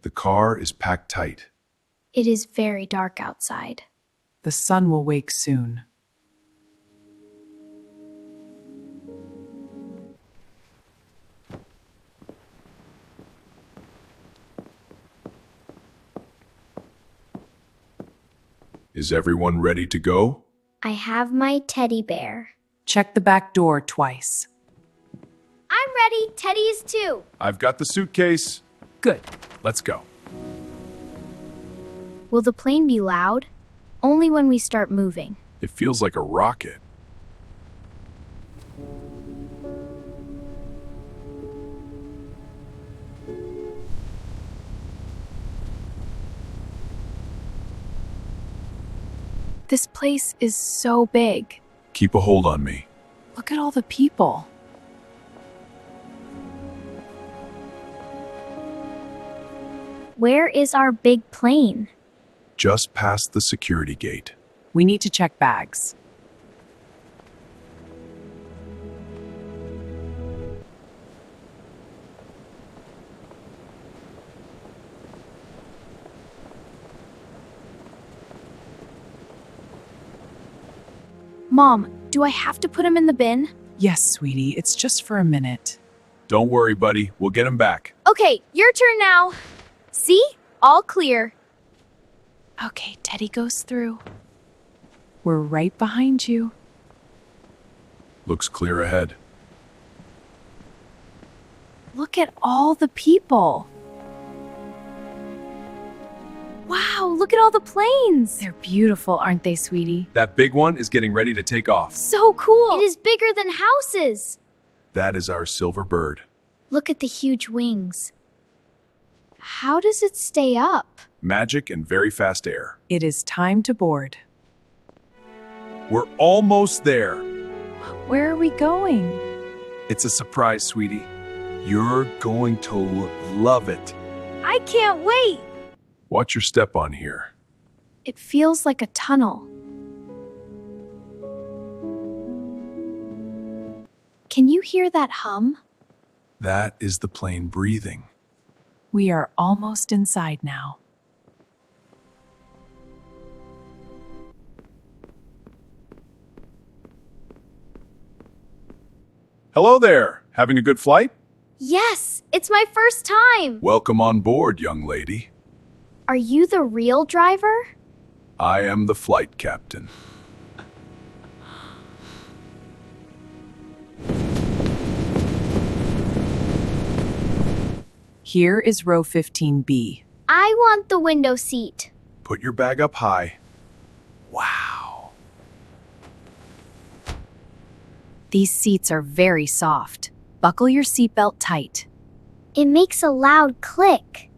The car is packed tight. It is very dark outside. The sun will wake soon. Is everyone ready to go? I have my teddy bear. Check the back door twice. I'm ready. Teddy is too. I've got the suitcase. Good. Let's go. Will the plane be loud? Only when we start moving. It feels like a rocket. This place is so big. Keep a hold on me. Look at all the people. Where is our big plane? Just past the security gate. We need to check bags. Mom, do I have to put him in the bin? Yes, sweetie, it's just for a minute. Don't worry, buddy. We'll get him back. Okay, your turn now. See? All clear. Okay, Teddy goes through. We're right behind you. Looks clear ahead. Look at all the people. Wow, look at all the planes. They're beautiful, aren't they, sweetie? That big one is getting ready to take off. So cool. It is bigger than houses. That is our silver bird. Look at the huge wings. How does it stay up? Magic and very fast air. It is time to board. We're almost there. Where are we going? It's a surprise, sweetie. You're going to love it. I can't wait. Watch your step on here. It feels like a tunnel. Can you hear that hum? That is the plane breathing. We are almost inside now. Hello there. Having a good flight? Yes, it's my first time. Welcome on board, young lady. Are you the real driver? I am the flight captain. Here is row 15B. I want the window seat. Put your bag up high. Wow. These seats are very soft. Buckle your seatbelt tight. It makes a loud click.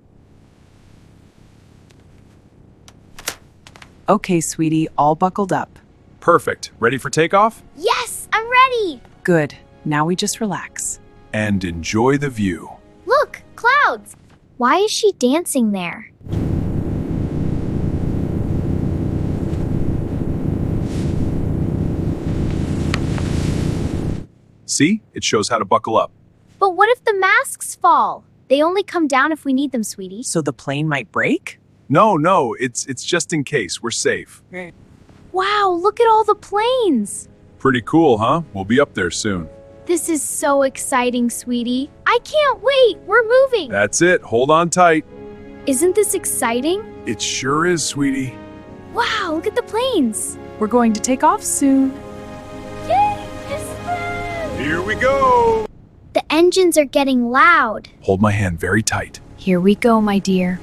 Okay, sweetie, all buckled up. Perfect. Ready for takeoff? Yes, I'm ready. Good. Now we just relax. And enjoy the view. Look, clouds. Why is she dancing there? See? It shows how to buckle up. But what if the masks fall? They only come down if we need them, sweetie. So the plane might break? No, it's just in case. We're safe. Wow, look at all the planes. Pretty cool, huh? We'll be up there soon. This is so exciting, sweetie. I can't wait. We're moving. That's it. Hold on tight. Isn't this exciting? It sure is, sweetie. Wow, look at the planes. We're going to take off soon. Yay, it's them. Here we go. The engines are getting loud. Hold my hand very tight. Here we go, my dear.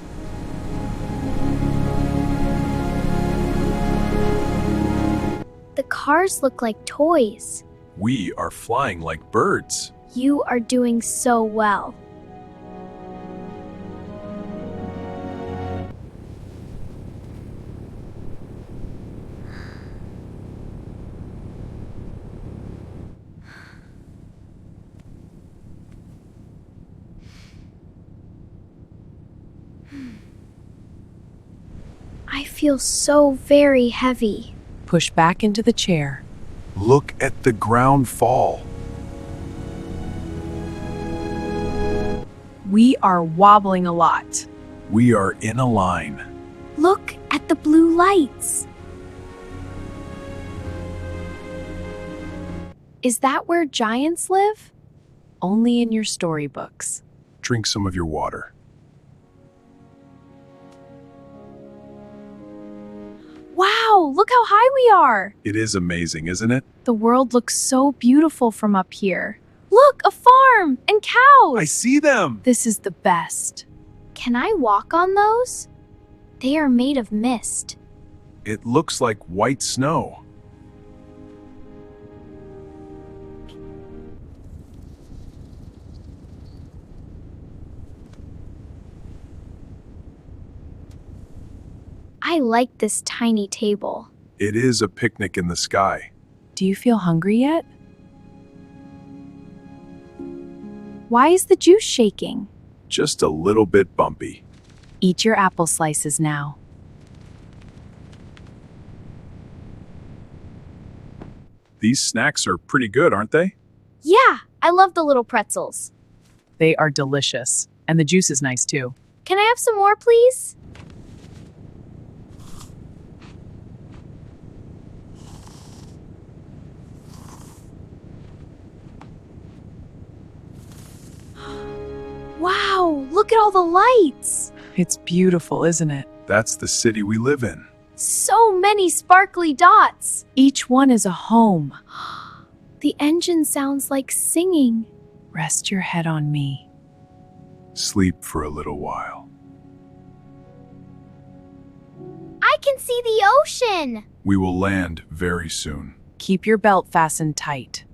The cars look like toys. We are flying like birds. You are doing so well. I feel so very heavy. Push back into the chair. Look at the ground fall. We are wobbling a lot. We are in a line. Look at the blue lights. Is that where giants live? Only in your storybooks. Drink some of your water. Wow, look how high we are. It is amazing, isn't it? The world looks so beautiful from up here. Look, a farm and cows. I see them. This is the best. Can I walk on those? They are made of mist. It looks like white snow. I like this tiny table. It is a picnic in the sky. Do you feel hungry yet? Why is the juice shaking? Just a little bit bumpy. Eat your apple slices now. These snacks are pretty good, aren't they? Yeah, I love the little pretzels. They are delicious. And the juice is nice too. Can I have some more, please? Wow, look at all the lights. It's beautiful, isn't it? That's the city we live in. So many sparkly dots. Each one is a home. The engine sounds like singing. Rest your head on me. Sleep for a little while. I can see the ocean. We will land very soon. Keep your belt fastened tight.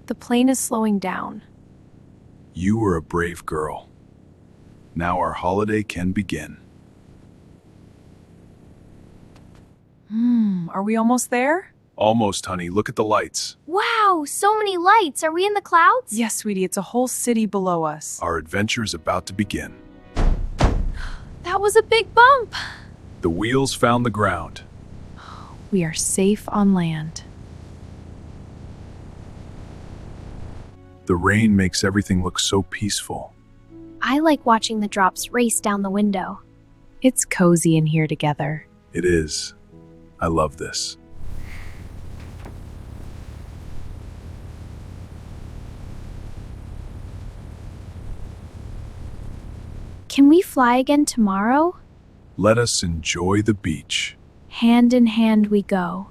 The plane is slowing down. You were a brave girl. Now our holiday can begin. Are we almost there? Almost, honey. Look at the lights. Wow, so many lights. Are we in the clouds? Yes, sweetie, it's a whole city below us. Our adventure is about to begin. That was a big bump. The wheels found the ground. We are safe on land. The rain makes everything look so peaceful. I like watching the drops race down the window. It's cozy in here together. It is. I love this. Can we fly again tomorrow? Let us enjoy the beach. Hand in hand we go.